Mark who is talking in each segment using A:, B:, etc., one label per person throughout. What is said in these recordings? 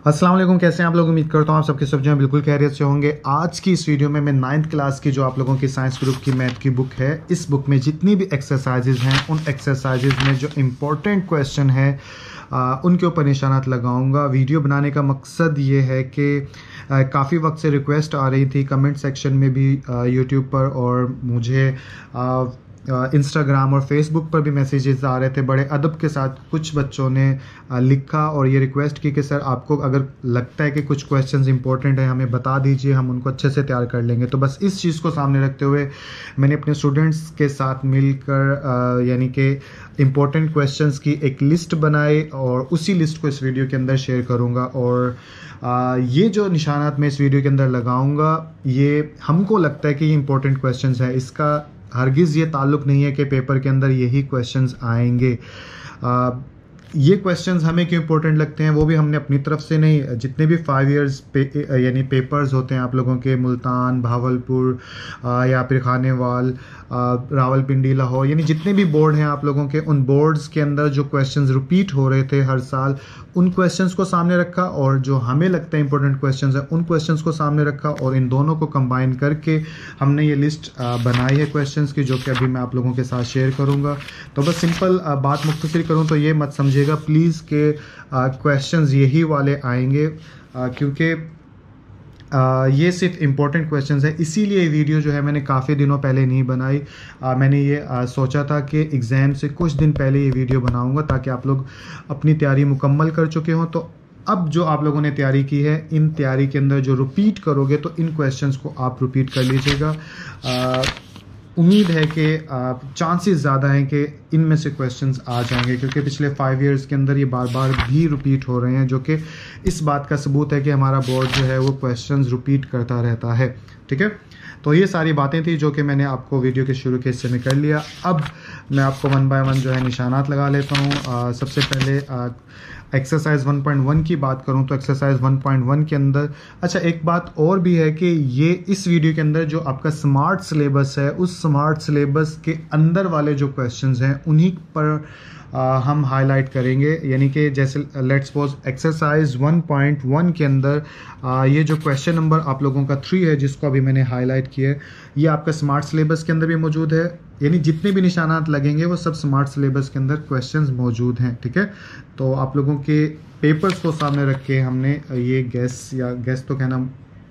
A: अस्सलाम वालेकुम, कैसे हैं आप लोग। उम्मीद करता हूँ आप सबके सब जो हैं बिल्कुल खैरियत से होंगे। आज की इस वीडियो में मैं 9th क्लास की जो आप लोगों की साइंस ग्रुप की मैथ की बुक है, इस बुक में जितनी भी एक्सरसाइजेज हैं उन एक्सरसाइजेज में जो इम्पोर्टेंट क्वेश्चन है उनके ऊपर निशानात लगाऊंगा। वीडियो बनाने का मकसद ये है कि काफ़ी वक्त से रिक्वेस्ट आ रही थी कमेंट सेक्शन में भी यूट्यूब पर, और मुझे इंस्टाग्राम और फेसबुक पर भी मैसेजेस आ रहे थे। बड़े अदब के साथ कुछ बच्चों ने लिखा और ये रिक्वेस्ट की कि सर आपको अगर लगता है कि कुछ क्वेश्चंस इंपॉर्टेंट हैं हमें बता दीजिए, हम उनको अच्छे से तैयार कर लेंगे। तो बस इस चीज़ को सामने रखते हुए मैंने अपने स्टूडेंट्स के साथ मिलकर यानी कि इम्पोर्टेंट क्वेश्चंस की एक लिस्ट बनाई और उसी लिस्ट को इस वीडियो के अंदर शेयर करूँगा। और ये जो निशानात मैं इस वीडियो के अंदर लगाऊंगा, ये हमको लगता है कि ये इंपॉर्टेंट क्वेश्चंस है। इसका हरगिज़ ये ताल्लुक़ नहीं है कि पेपर के अंदर यही क्वेश्चंस आएंगे। ये क्वेश्चंस हमें क्यों इंपॉर्टेंट लगते हैं वो भी हमने अपनी तरफ से नहीं, जितने भी 5 इयर्स यानी पेपर्स होते हैं आप लोगों के, मुल्तान, भावलपुर या फिर खानेवाल, रावलपिंडी, लाहौर, यानी जितने भी बोर्ड हैं आप लोगों के, उन बोर्ड्स के अंदर जो क्वेश्चंस रिपीट हो रहे थे हर साल, उन क्वेश्चंस को सामने रखा और जो हमें लगता है इंपॉर्टेंट क्वेश्चंस हैं उन क्वेश्चंस को सामने रखा और इन दोनों को कंबाइन करके हमने ये लिस्ट बनाई है क्वेश्चंस की, जो कि अभी मैं आप लोगों के साथ शेयर करूँगा। तो बस सिंपल बात मुख्तसर करूँ तो ये मत समझिएगा प्लीज़ के क्वेश्चंस यही वाले आएंगे, क्योंकि ये सिर्फ इम्पोर्टेंट क्वेश्चंस है। इसीलिए वीडियो जो है मैंने काफ़ी दिनों पहले नहीं बनाई। मैंने ये सोचा था कि एग्ज़ाम से कुछ दिन पहले ये वीडियो बनाऊंगा ताकि आप लोग अपनी तैयारी मुकम्मल कर चुके हों। तो अब जो आप लोगों ने तैयारी की है, इन तैयारी के अंदर जो रिपीट करोगे तो इन क्वेश्चंस को आप रिपीट कर लीजिएगा। उम्मीद है कि चांसेस ज़्यादा हैं कि इनमें से क्वेश्चंस आ जाएंगे, क्योंकि पिछले 5 इयर्स के अंदर ये बार बार भी रिपीट हो रहे हैं, जो कि इस बात का सबूत है कि हमारा बोर्ड जो है वो क्वेश्चंस रिपीट करता रहता है। ठीक है, तो ये सारी बातें थी जो कि मैंने आपको वीडियो के शुरू के हिस्से में कर लिया। अब मैं आपको 1 बाय 1 जो है निशानात लगा लेता हूँ। सबसे पहले एक्सरसाइज 1.1 की बात करूं तो एक्सरसाइज 1.1 के अंदर, अच्छा एक बात और भी है कि ये इस वीडियो के अंदर जो आपका स्मार्ट सिलेबस है, उस स्मार्ट सिलेबस के अंदर वाले जो क्वेश्चंस हैं उन्हीं पर हम हाईलाइट करेंगे। यानी कि जैसे लेट्स सपोज एक्सरसाइज 1.1 के अंदर ये जो क्वेश्चन नंबर आप लोगों का 3 है, जिसको अभी मैंने हाईलाइट किया है, ये आपका स्मार्ट सिलेबस के अंदर भी मौजूद है। यानी जितने भी निशानात लगेंगे वो सब स्मार्ट सिलेबस के अंदर क्वेश्चंस मौजूद हैं। ठीक है, तो आप लोगों के पेपर्स को सामने रख के हमने ये गैस तो कहना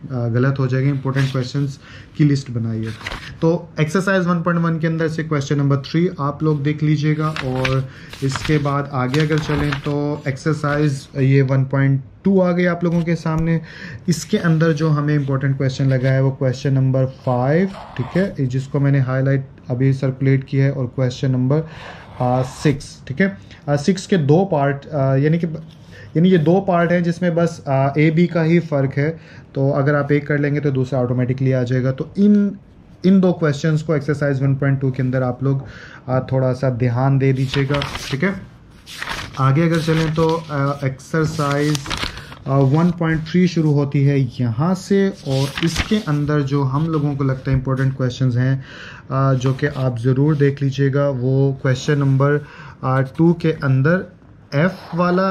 A: गलत हो जाएगा, इंपॉर्टेंट क्वेश्चंस की लिस्ट बनाई है। तो एक्सरसाइज 1.1 के अंदर से क्वेश्चन नंबर 3 आप लोग देख लीजिएगा। और इसके बाद आगे अगर चलें तो एक्सरसाइज ये 1.2 आ गई आप लोगों के सामने। इसके अंदर जो हमें इंपॉर्टेंट क्वेश्चन लगा है वो क्वेश्चन नंबर 5, ठीक है, जिसको मैंने हाईलाइट अभी सर्कुलेट किया है, और क्वेश्चन नंबर 6। ठीक है, 6 के 2 पार्ट यानी ये 2 पार्ट हैं जिसमें बस ए बी का ही फ़र्क है। तो अगर आप एक कर लेंगे तो दूसरा ऑटोमेटिकली आ जाएगा। तो इन 2 क्वेश्चंस को एक्सरसाइज 1.2 के अंदर आप लोग थोड़ा सा ध्यान दे दीजिएगा। ठीक है, आगे अगर चलें तो एक्सरसाइज 1.3 शुरू होती है यहाँ से, और इसके अंदर जो हम लोगों को लगता है इंपॉर्टेंट क्वेश्चंस हैं जो कि आप ज़रूर देख लीजिएगा, वो क्वेश्चन नंबर 2 के अंदर एफ वाला,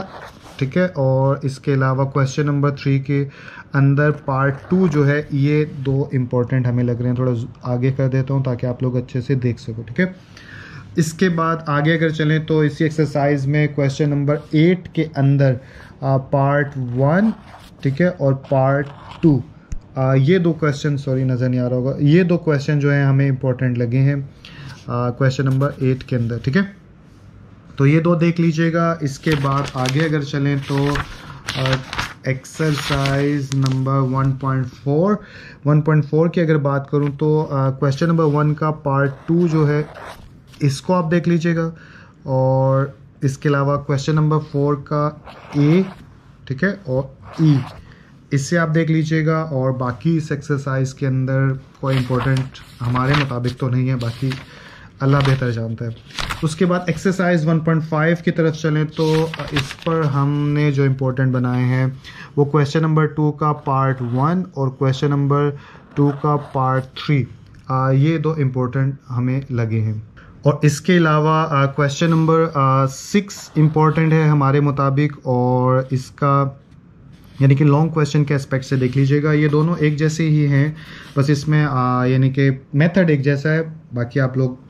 A: ठीक है, और इसके अलावा क्वेश्चन नंबर 3 के अंदर पार्ट 2 जो है, ये 2 इम्पोर्टेंट हमें लग रहे हैं। थोड़ा आगे कर देता हूँ ताकि आप लोग अच्छे से देख सको। ठीक है, इसके बाद आगे अगर चलें तो इसी एक्सरसाइज में क्वेश्चन नंबर 8 के अंदर पार्ट 1, ठीक है, और पार्ट 2, ये 2 क्वेश्चन, सॉरी नज़र नहीं आ रहा होगा, ये 2 क्वेश्चन जो हैं हमें इम्पोर्टेंट लगे हैं क्वेश्चन नंबर 8 के अंदर। ठीक है, तो ये 2 देख लीजिएगा। इसके बाद आगे अगर चलें तो एक्सरसाइज नंबर 1.4 की अगर बात करूं तो क्वेश्चन नंबर 1 का पार्ट 2 जो है, इसको आप देख लीजिएगा, और इसके अलावा क्वेश्चन नंबर 4 का ए, ठीक है, और ई, इससे आप देख लीजिएगा। और बाकी इस एक्सरसाइज के अंदर कोई इम्पोर्टेंट हमारे मुताबिक तो नहीं है, बाकी अल्लाह बेहतर जानता है। उसके बाद एक्सरसाइज 1.5 की तरफ चलें तो इस पर हमने जो इम्पोर्टेंट बनाए हैं वो क्वेश्चन नंबर 2 का पार्ट 1 और क्वेश्चन नंबर 2 का पार्ट 3, ये 2 इम्पोर्टेंट हमें लगे हैं। और इसके अलावा क्वेश्चन नंबर 6 इम्पोर्टेंट है हमारे मुताबिक, और इसका यानी कि लॉन्ग क्वेश्चन के एस्पेक्ट से देख लीजिएगा। ये दोनों एक जैसे ही हैं, बस इसमें यानी कि मेथड एक जैसा है, बाकी आप लोग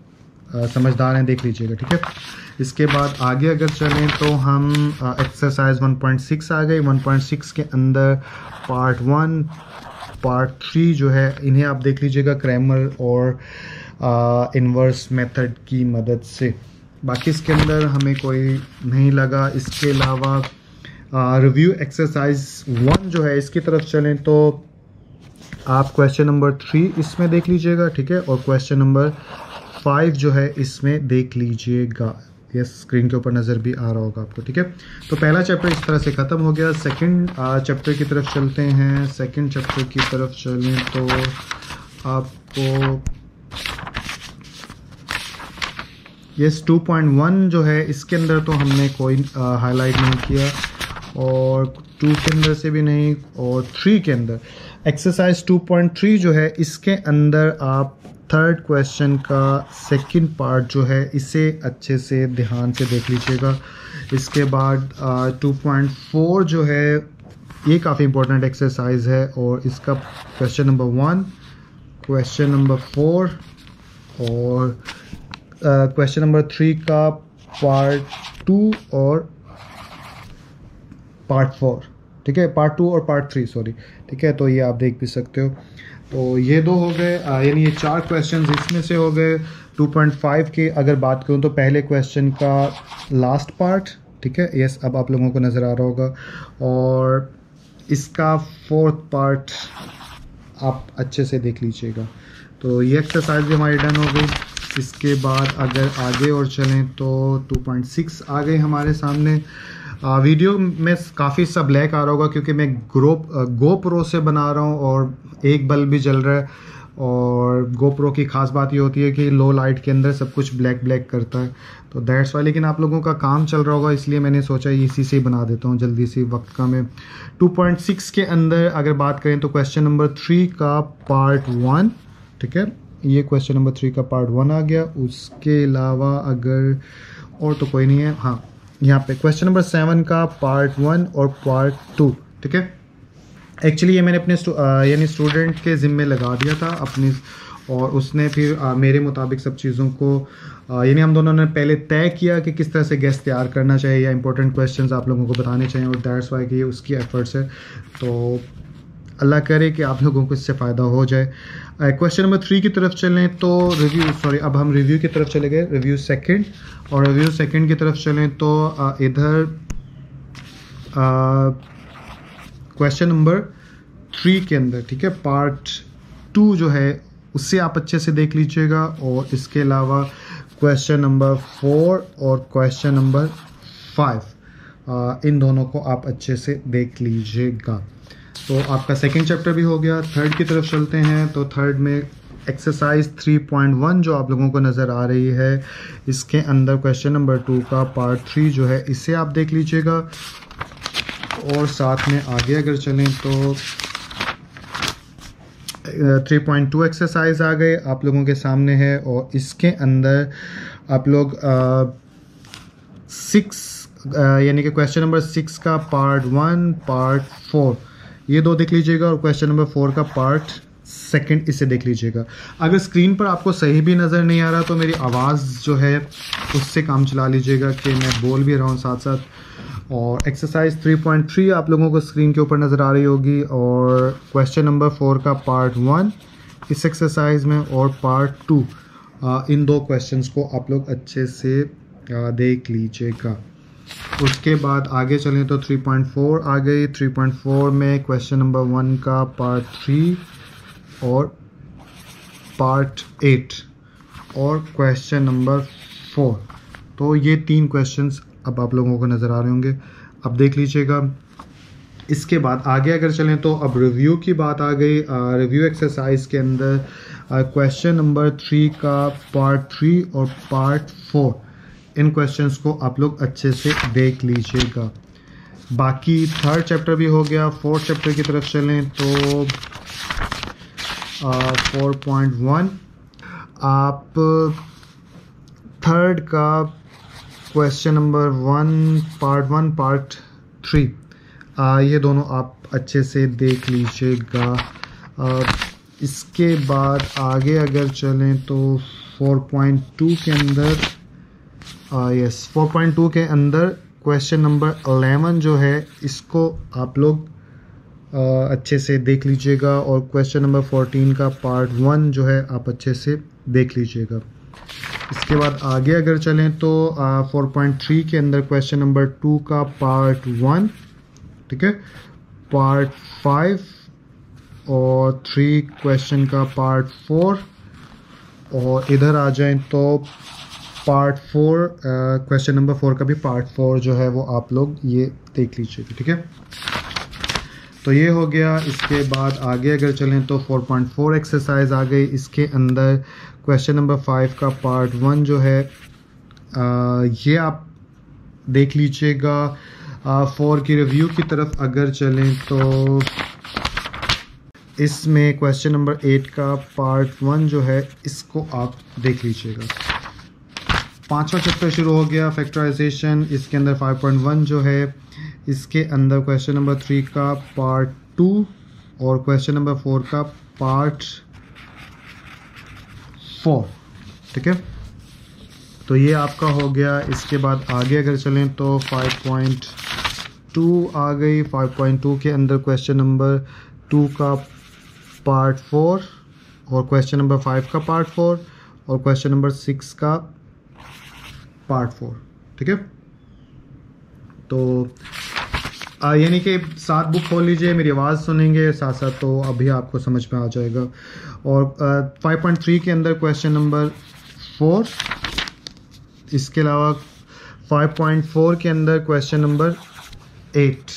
A: समझदार हैं, देख लीजिएगा, ठीक है। इसके बाद आगे अगर चलें तो हम एक्सरसाइज 1.6 आ गए। 1.6 के अंदर पार्ट 1 पार्ट 3 जो है इन्हें आप देख लीजिएगा क्रैमर और इन्वर्स मेथड की मदद से। बाकी इसके अंदर हमें कोई नहीं लगा। इसके अलावा रिव्यू एक्सरसाइज 1 जो है इसकी तरफ चलें तो आप क्वेश्चन नंबर 3 इसमें देख लीजिएगा, ठीक है, और क्वेश्चन नंबर 5 जो है इसमें देख लीजिएगा। ये स्क्रीन के ऊपर नज़र भी आ रहा होगा आपको, ठीक है। तो पहला चैप्टर इस तरह से ख़त्म हो गया। सेकंड चैप्टर की तरफ चलते हैं। सेकंड चैप्टर की तरफ चलें तो आपको यस 2.1 जो है इसके अंदर तो हमने कोई हाईलाइट नहीं किया, और 2 के अंदर से भी नहीं, और 3 के अंदर एक्सरसाइज 2.3 जो है इसके अंदर आप थर्ड क्वेश्चन का सेकंड पार्ट जो है इसे अच्छे से ध्यान से देख लीजिएगा। इसके बाद 2.4 जो है ये काफ़ी इंपॉर्टेंट एक्सरसाइज है, और इसका क्वेश्चन नंबर 1, क्वेश्चन नंबर 4 और क्वेश्चन नंबर 3 का पार्ट 2 और पार्ट 4, ठीक है, पार्ट 2 और पार्ट 3 सॉरी, ठीक है। तो ये आप देख भी सकते हो। तो ये 2 हो गए, यानी ये 4 क्वेश्चंस इसमें से हो गए। 2.5 की अगर बात करूँ तो पहले क्वेश्चन का लास्ट पार्ट, ठीक है, यस अब आप लोगों को नज़र आ रहा होगा, और इसका 4th पार्ट आप अच्छे से देख लीजिएगा। तो ये एक्सरसाइज भी हमारी डन हो गई। इसके बाद अगर आगे और चलें तो 2.6 आ गए हमारे सामने। वीडियो में काफ़ी सा ब्लैक आ रहा होगा क्योंकि मैं गोप्रो से बना रहा हूँ और एक बल्ब भी जल रहा है, और गोप्रो की ख़ास बात ये होती है कि लो लाइट के अंदर सब कुछ ब्लैक ब्लैक करता है, तो दैट्स वाई। लेकिन आप लोगों का काम चल रहा होगा इसलिए मैंने सोचा इसी से ही बना देता हूँ जल्दी सी वक्त का मैं। 2.6 के अंदर अगर बात करें तो क्वेश्चन नंबर 3 का पार्ट 1, ठीक है, ये क्वेश्चन नंबर 3 का पार्ट 1 आ गया। उसके अलावा अगर और तो कोई नहीं है, हाँ यहाँ पे क्वेश्चन नंबर 7 का पार्ट 1 और पार्ट 2, ठीक है। एक्चुअली ये मैंने अपने यानी स्टूडेंट के ज़िम्मे लगा दिया था अपनी, और उसने फिर मेरे मुताबिक सब चीज़ों को यानी हम दोनों ने पहले तय किया कि किस तरह से गेस्ट तैयार करना चाहिए या इंपॉर्टेंट क्वेश्चंस आप लोगों को बताने चाहिए, और दैट्स वाई कि ये उसकी एफर्ट्स है। तो अल्लाह करे कि आप लोगों को इससे फ़ायदा हो जाए। क्वेश्चन नंबर 3 की तरफ चलें तो अब हम रिव्यू की तरफ चले गए, रिव्यू सेकंड, और रिव्यू सेकंड की तरफ चलें तो इधर क्वेश्चन नंबर 3 के अंदर, ठीक है, पार्ट 2 जो है उससे आप अच्छे से देख लीजिएगा, और इसके अलावा क्वेश्चन नंबर 4 और क्वेश्चन नंबर 5 इन दोनों को आप अच्छे से देख लीजिएगा। तो आपका सेकंड चैप्टर भी हो गया। थर्ड की तरफ चलते हैं तो थर्ड में एक्सरसाइज 3.1 जो आप लोगों को नज़र आ रही है इसके अंदर क्वेश्चन नंबर 2 का पार्ट 3 जो है इसे आप देख लीजिएगा, और साथ में आगे अगर चलें तो 3.2 एक्सरसाइज आ गए आप लोगों के सामने है, और इसके अंदर आप लोग 6 यानी कि क्वेश्चन नंबर 6 का पार्ट 1 पार्ट 4 ये 2 देख लीजिएगा, और क्वेश्चन नंबर 4 का पार्ट 2 इसे देख लीजिएगा। अगर स्क्रीन पर आपको सही भी नज़र नहीं आ रहा तो मेरी आवाज़ जो है उससे काम चला लीजिएगा कि मैं बोल भी रहा हूँ साथ साथ। और एक्सरसाइज 3.3 आप लोगों को स्क्रीन के ऊपर नज़र आ रही होगी, और क्वेश्चन नंबर 4 का पार्ट 1 इस एक्सरसाइज में, और पार्ट 2 इन 2 क्वेश्चंस को आप लोग अच्छे से देख लीजिएगा। उसके बाद आगे चलें तो 3.4 आ गई। 3.4 में क्वेश्चन नंबर 1 का पार्ट 3 और पार्ट 8 और क्वेश्चन नंबर 4, तो ये 3 क्वेश्चंस अब आप लोगों को नज़र आ रहे होंगे, अब देख लीजिएगा। इसके बाद आगे अगर चलें तो अब रिव्यू की बात आ गई। रिव्यू एक्सरसाइज के अंदर क्वेश्चन नंबर 3 का पार्ट 3 और पार्ट 4 इन क्वेश्चंस को आप लोग अच्छे से देख लीजिएगा। बाकी थर्ड चैप्टर भी हो गया। फोर्थ चैप्टर की तरफ चलें तो 4.1 आप थर्ड का क्वेश्चन नंबर 1 पार्ट 3 ये दोनों आप अच्छे से देख लीजिएगा। इसके बाद आगे अगर चलें तो 4.2 के अंदर 4.2 के अंदर क्वेश्चन नंबर 11 जो है इसको आप लोग अच्छे से देख लीजिएगा, और क्वेश्चन नंबर 14 का पार्ट 1 जो है आप अच्छे से देख लीजिएगा। इसके बाद आगे अगर चलें तो 4.3 के अंदर क्वेश्चन नंबर 2 का पार्ट 1, ठीक है, पार्ट 5 और 3 क्वेश्चन का पार्ट 4, और इधर आ जाएं तो पार्ट 4 क्वेश्चन नंबर 4 का भी पार्ट 4 जो है वो आप लोग ये देख लीजिएगा, ठीक है। तो ये हो गया। इसके बाद आगे अगर चलें तो 4.4 एक्सरसाइज आ गई। इसके अंदर क्वेश्चन नंबर 5 का पार्ट 1 जो है ये आप देख लीजिएगा। 4 की रिव्यू की तरफ अगर चलें तो इसमें क्वेश्चन नंबर 8 का पार्ट 1 जो है इसको आप देख लीजिएगा। 5वां चैप्टर शुरू हो गया, फैक्टराइजेशन। इसके अंदर 5.1 जो है इसके अंदर क्वेश्चन नंबर 3 का पार्ट 2 और क्वेश्चन नंबर 4 का पार्ट 4, ठीक है। तो ये आपका हो गया। इसके बाद आगे अगर चलें तो 5.2 आ गई। 5.2 के अंदर क्वेश्चन नंबर 2 का पार्ट 4 और क्वेश्चन नंबर 5 का पार्ट 4 और क्वेश्चन नंबर 6 का पार्ट 4, ठीक है। तो यानी कि साथ बुक खोल लीजिए, मेरी आवाज़ सुनेंगे साथ साथ, तो अभी आपको समझ में आ जाएगा। और 5.3 के अंदर क्वेश्चन नंबर 4, इसके अलावा 5.4 के अंदर क्वेश्चन नंबर 8,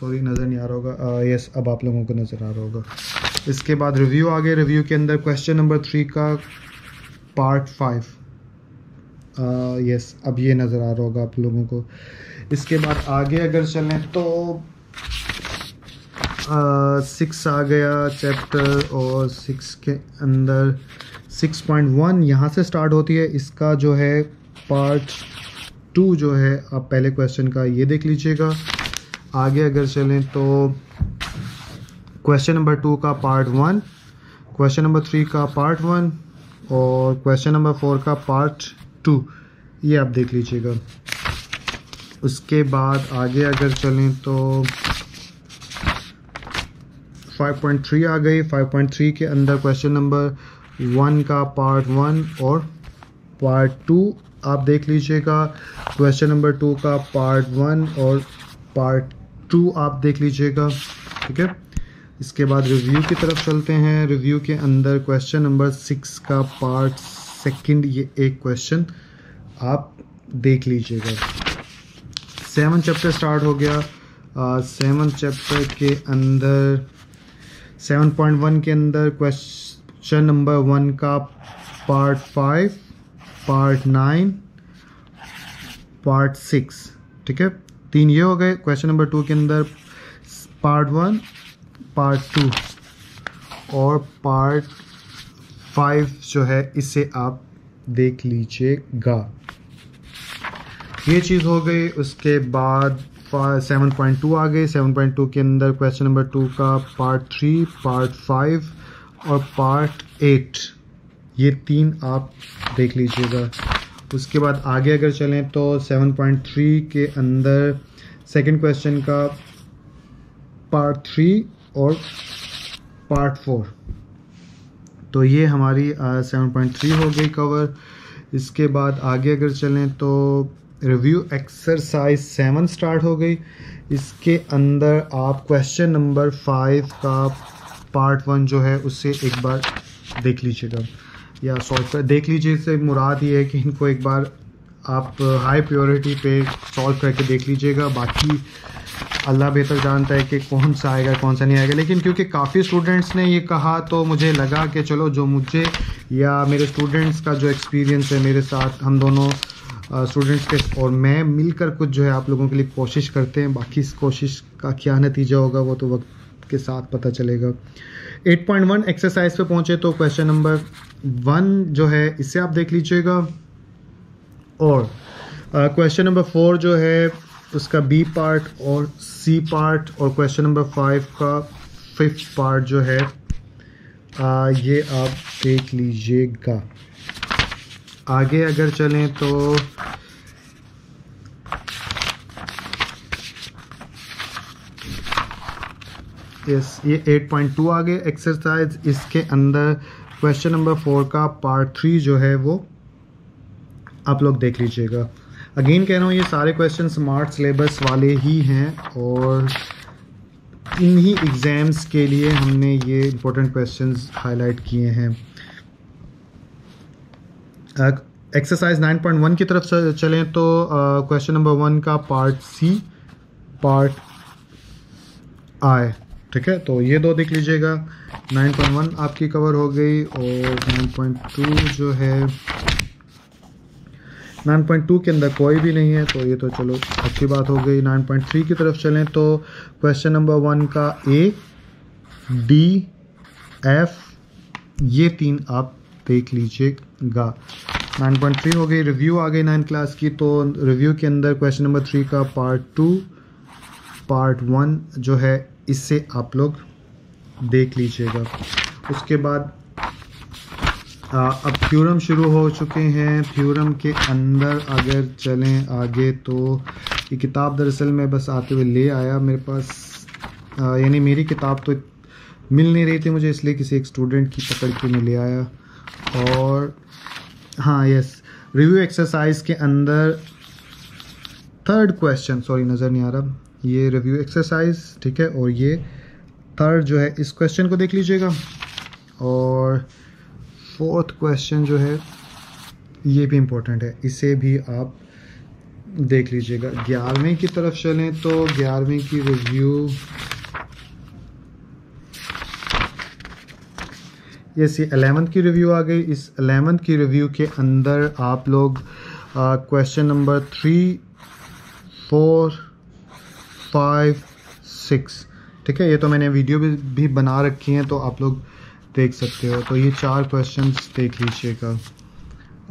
A: सॉरी नज़र नहीं आ रहा होगा, यस अब आप लोगों को नज़र आ रहा होगा। इसके बाद रिव्यू आ गए। रिव्यू के अंदर क्वेश्चन नंबर 3 का पार्ट 5, यस अब ये नज़र आ रहा होगा आप लोगों को। इसके बाद आगे अगर चलें तो 6 आ गया चैप्टर, और 6 के अंदर 6.1 यहाँ से स्टार्ट होती है। इसका जो है पार्ट 2 जो है आप पहले क्वेश्चन का ये देख लीजिएगा। आगे अगर चलें तो क्वेश्चन नंबर 2 का पार्ट 1, क्वेश्चन नंबर 3 का पार्ट 1 और क्वेश्चन नंबर 4 का पार्ट 2, ये आप देख लीजिएगा। उसके बाद आगे अगर चलें तो 5.3 आ गई। 5.3 के अंदर क्वेश्चन नंबर 1 का पार्ट 1 और पार्ट 2 आप देख लीजिएगा। क्वेश्चन नंबर 2 का पार्ट 1 और पार्ट 2 आप देख लीजिएगा, ठीक है। इसके बाद रिव्यू की तरफ चलते हैं। रिव्यू के अंदर क्वेश्चन नंबर 6 का पार्ट 2 ये एक क्वेश्चन आप देख लीजिएगा। 7 चैप्टर स्टार्ट हो गया। 7 चैप्टर के अंदर 7.1 के अंदर क्वेश्चन नंबर 1 का पार्ट 5, पार्ट 9, पार्ट 6, ठीक है। 3 ये हो गए। क्वेश्चन नंबर 2 के अंदर पार्ट 1, पार्ट 2 और पार्ट 5 जो है इसे आप देख लीजिएगा। ये चीज़ हो गई। उसके बाद 7.2 आ गई। 7.2 के अंदर क्वेश्चन नंबर 2 का पार्ट 3, पार्ट 5 और पार्ट 8, ये 3 आप देख लीजिएगा। उसके बाद आगे अगर चलें तो 7.3 के अंदर सेकंड क्वेश्चन का पार्ट 3 और पार्ट 4, तो ये हमारी 7.3 हो गई कवर। इसके बाद आगे अगर चलें तो रिव्यू एक्सरसाइज 7 स्टार्ट हो गई। इसके अंदर आप क्वेश्चन नंबर 5 का पार्ट 1 जो है उससे एक बार देख लीजिएगा या सॉल्व कर देख लीजिए। इससे मुराद ये है कि इनको एक बार आप हाई प्रायोरिटी पे सॉल्व करके देख लीजिएगा। बाकी अल्लाह बेहतर जानता है कि कौन सा आएगा कौन सा नहीं आएगा, लेकिन क्योंकि काफ़ी स्टूडेंट्स ने ये कहा तो मुझे लगा कि चलो जो मुझे या मेरे स्टूडेंट्स का जो एक्सपीरियंस है मेरे साथ, हम दोनों स्टूडेंट्स के और मैं मिलकर कुछ जो है आप लोगों के लिए कोशिश करते हैं। बाकी इस कोशिश का क्या नतीजा होगा वो तो वक्त के साथ पता चलेगा। 8.1 एक्सरसाइज पे पहुंचे तो क्वेश्चन नंबर 1 जो है इसे आप देख लीजिएगा, और क्वेश्चन नंबर 4 जो है उसका बी पार्ट और सी पार्ट और क्वेश्चन नंबर 5 का 5th पार्ट जो है ये आप देख लीजिएगा। आगे अगर चलें तो यस, ये 8.2 आ गए एक्सरसाइज। इसके अंदर क्वेश्चन नंबर 4 का पार्ट 3 जो है वो आप लोग देख लीजिएगा। अगेन कह रहा हूँ, ये सारे क्वेश्चन स्मार्ट सिलेबस वाले ही हैं और इन्हीं एग्ज़ाम्स के लिए हमने ये इम्पोर्टेंट क्वेश्चंस हाईलाइट किए हैं। एक्सरसाइज 9.1 की तरफ चलें तो क्वेश्चन नंबर 1 का पार्ट सी पार्ट आई, ठीक है, तो ये दो देख लीजिएगा। 9.1 आपकी कवर हो गई और 9.2 जो है 9.2 के अंदर कोई भी नहीं है, तो ये तो चलो अच्छी बात हो गई। 9.3 की तरफ चलें तो क्वेश्चन नंबर 1 का ए, डी, एफ, ये 3 आप देख लीजिएगा। 9.3 हो गई। रिव्यू आ गई 9 क्लास की, तो रिव्यू के अंदर क्वेश्चन नंबर 3 का पार्ट 2 पार्ट 1 जो है इससे आप लोग देख लीजिएगा। उसके बाद अब थ्योरम शुरू हो चुके हैं। थ्योरम के अंदर अगर चलें आगे तो ये किताब दरअसल मैं बस आते हुए ले आया मेरे पास, यानी मेरी किताब तो मिल नहीं रही थी मुझे, इसलिए किसी एक स्टूडेंट की पकड़ के मैं ले आया। और हाँ यस, रिव्यू एक्सरसाइज के अंदर 3rd क्वेश्चन, सॉरी नज़र नहीं आ रहा, ये रिव्यू एक्सरसाइज, ठीक है, और ये 3rd जो है इस क्वेश्चन को देख लीजिएगा। और 4th क्वेश्चन जो है ये भी इम्पोर्टेंट है, इसे भी आप देख लीजिएगा। 11वीं की तरफ चलें तो 11वीं की रिव्यू, यस ये 11th की रिव्यू आ गई। इस 11th की रिव्यू के अंदर आप लोग क्वेश्चन नंबर 3, 4, 5, 6, ठीक है, ये तो मैंने वीडियो भी बना रखी हैं तो आप लोग देख सकते हो। तो ये 4 क्वेश्चंस देख लीजिएगा।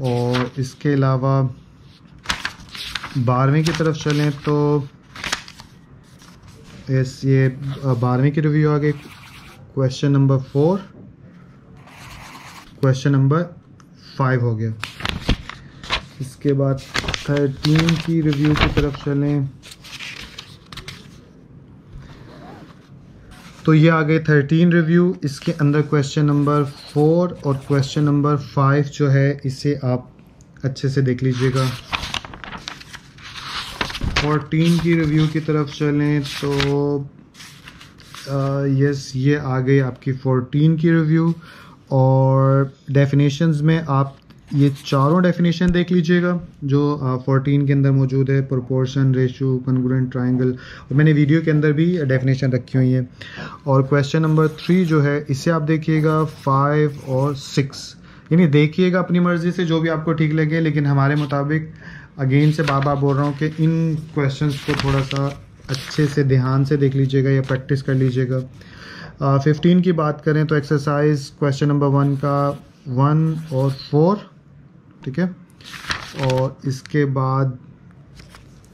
A: और इसके अलावा 12वीं की तरफ चलें तो यस ये 12वीं की रिव्यू आ गई। क्वेश्चन नंबर 4, क्वेश्चन नंबर 5 हो गया। इसके बाद 13 की रिव्यू की तरफ चलें तो ये आ गए 13 रिव्यू। इसके अंदर क्वेश्चन नंबर 4 और क्वेश्चन नंबर 5 जो है इसे आप अच्छे से देख लीजिएगा। 14 की रिव्यू की तरफ चलें तो यस ये आ गई आपकी 14 की रिव्यू। और डेफिनेशंस में आप ये चारों डेफिनेशन देख लीजिएगा जो 14 के अंदर मौजूद है, प्रोपोर्शन, रेशियो, कॉन्ग्रुएंट, ट्रायंगल, और मैंने वीडियो के अंदर भी डेफिनेशन रखी हुई है। और क्वेश्चन नंबर 3 जो है इसे आप देखिएगा 5 और 6, यानी देखिएगा अपनी मर्ज़ी से जो भी आपको ठीक लगे, लेकिन हमारे मुताबिक अगेन से बार बार बोल रहा हूँ कि इन क्वेश्चंस को थोड़ा सा अच्छे से ध्यान से देख लीजिएगा या प्रैक्टिस कर लीजिएगा। 15 की बात करें तो एक्सरसाइज क्वेश्चन नंबर 1 का 1 और 4, ठीक है, और इसके बाद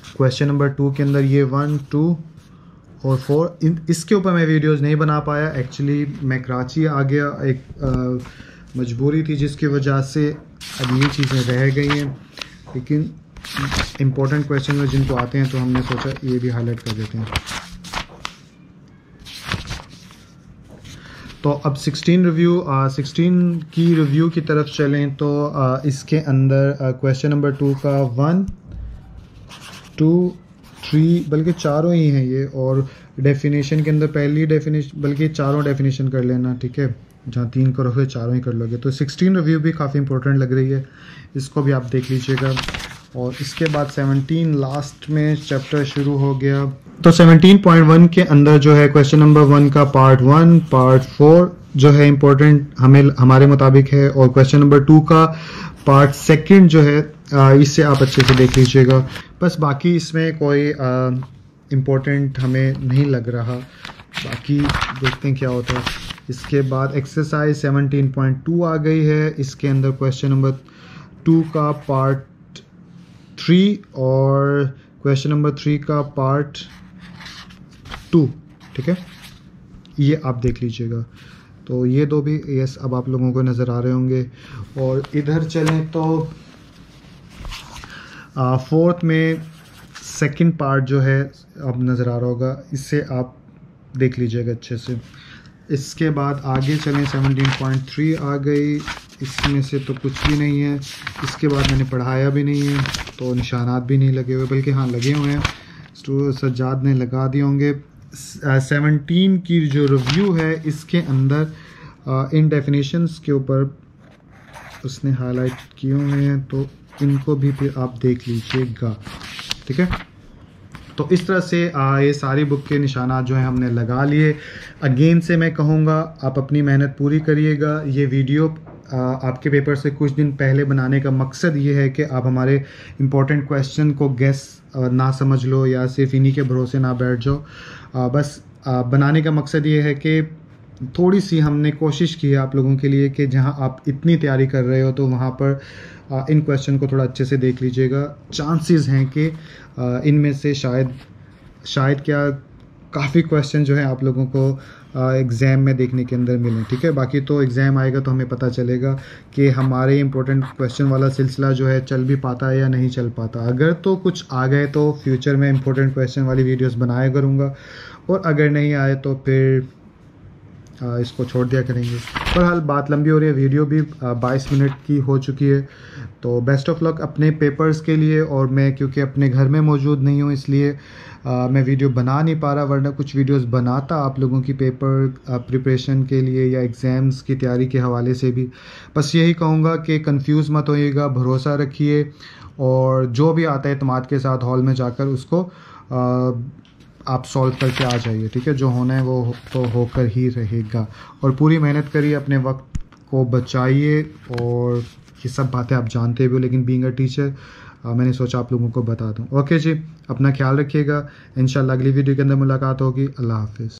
A: क्वेश्चन नंबर 2 के अंदर ये 1, 2 और 4। इसके ऊपर मैं वीडियोस नहीं बना पाया, एक्चुअली मैं कराची आ गया, एक मजबूरी थी जिसकी वजह से अब ये चीज़ें रह गई हैं, लेकिन इम्पोर्टेंट क्वेश्चन में जिनको आते हैं तो हमने सोचा ये भी हाईलाइट कर देते हैं। तो अब 16 की रिव्यू की तरफ चलें तो इसके अंदर क्वेश्चन नंबर 2 का 1, 2, 3, बल्कि चारों ही हैं ये, और डेफिनेशन के अंदर पहली डेफिनेशन, बल्कि चारों डेफिनेशन कर लेना, ठीक है, जहाँ 3 करोगे चारों ही कर लोगे। तो 16 रिव्यू भी काफ़ी इंपॉर्टेंट लग रही है, इसको भी आप देख लीजिएगा। और इसके बाद 17 लास्ट में चैप्टर शुरू हो गया। तो 17.1 के अंदर जो है क्वेश्चन नंबर 1 का पार्ट 1, पार्ट 4 जो है इम्पोर्टेंट हमारे मुताबिक है, और क्वेश्चन नंबर 2 का पार्ट 2 जो है इससे आप अच्छे से देख लीजिएगा। बस बाकी इसमें कोई इम्पोर्टेंट हमें नहीं लग रहा, बाकी देखते हैं क्या होता है। इसके बाद एक्सरसाइज 17.2 आ गई है। इसके अंदर क्वेश्चन नंबर 2 का पार्ट 3 और क्वेश्चन नंबर 3 का पार्ट 2, ठीक है, ये आप देख लीजिएगा। तो ये दो भी यस अब आप लोगों को नज़र आ रहे होंगे। और इधर चलें तो 4th में सेकंड पार्ट जो है अब नज़र आ रहा होगा, इससे आप देख लीजिएगा अच्छे से। इसके बाद आगे चलें 17.3 आ गई, इसमें से तो कुछ भी नहीं है। इसके बाद मैंने पढ़ाया भी नहीं है तो निशानात भी नहीं लगे हुए, बल्कि हाँ लगे हुए हैं, सज्जाद ने लगा दिए होंगे। 17 की जो रिव्यू है इसके अंदर इन डेफिनेशंस के ऊपर उसने हाईलाइट किए हुए हैं, तो इनको भी फिर आप देख लीजिएगा, ठीक है। तो इस तरह से ये सारी बुक के निशानात जो हैं हमने लगा लिए। अगेन से मैं कहूँगा आप अपनी मेहनत पूरी करिएगा। ये वीडियो आपके पेपर से कुछ दिन पहले बनाने का मकसद ये है कि आप हमारे इम्पोर्टेंट क्वेश्चन को गेस ना समझ लो या सिर्फ इन्हीं के भरोसे ना बैठ जाओ। बस बनाने का मकसद ये है कि थोड़ी सी हमने कोशिश की है आप लोगों के लिए कि जहां आप इतनी तैयारी कर रहे हो तो वहां पर इन क्वेश्चन को थोड़ा अच्छे से देख लीजिएगा। चांसेस हैं कि इनमें से शायद क्या काफ़ी क्वेश्चन जो है आप लोगों को एग्ज़ाम में देखने के अंदर मिलें, ठीक है। बाकी तो एग्ज़ाम आएगा तो हमें पता चलेगा कि हमारे इम्पोर्टेंट क्वेश्चन वाला सिलसिला जो है चल भी पाता है या नहीं चल पाता। अगर तो कुछ आ गए तो फ्यूचर में इम्पोर्टेंट क्वेश्चन वाली वीडियोस बनाया करूँगा, और अगर नहीं आए तो फिर इसको छोड़ दिया करेंगे। बहरहाल बात लंबी हो रही है, वीडियो भी 22 मिनट की हो चुकी है। तो बेस्ट ऑफ लक अपने पेपर्स के लिए। और मैं क्योंकि अपने घर में मौजूद नहीं हूँ इसलिए मैं वीडियो बना नहीं पा रहा, वरना कुछ वीडियोस बनाता आप लोगों की पेपर प्रिपरेशन के लिए या एग्ज़ाम्स की तैयारी के हवाले से भी। बस यही कहूँगा कि कंफ्यूज मत होइएगा, भरोसा रखिए और जो भी आता है इत्मीनान के साथ हॉल में जाकर उसको आप सॉल्व करके आ जाइए, ठीक है। जो होना है वो तो होकर ही रहेगा। और पूरी मेहनत करिए, अपने वक्त को बचाइए। और ये सब बातें आप जानते भी हो, लेकिन बीइंग अ टीचर मैंने सोचा आप लोगों को बता दूं। ओके जी, अपना ख्याल रखिएगा। इंशाल्लाह अगली वीडियो के अंदर मुलाकात होगी। अल्लाह हाफिज़।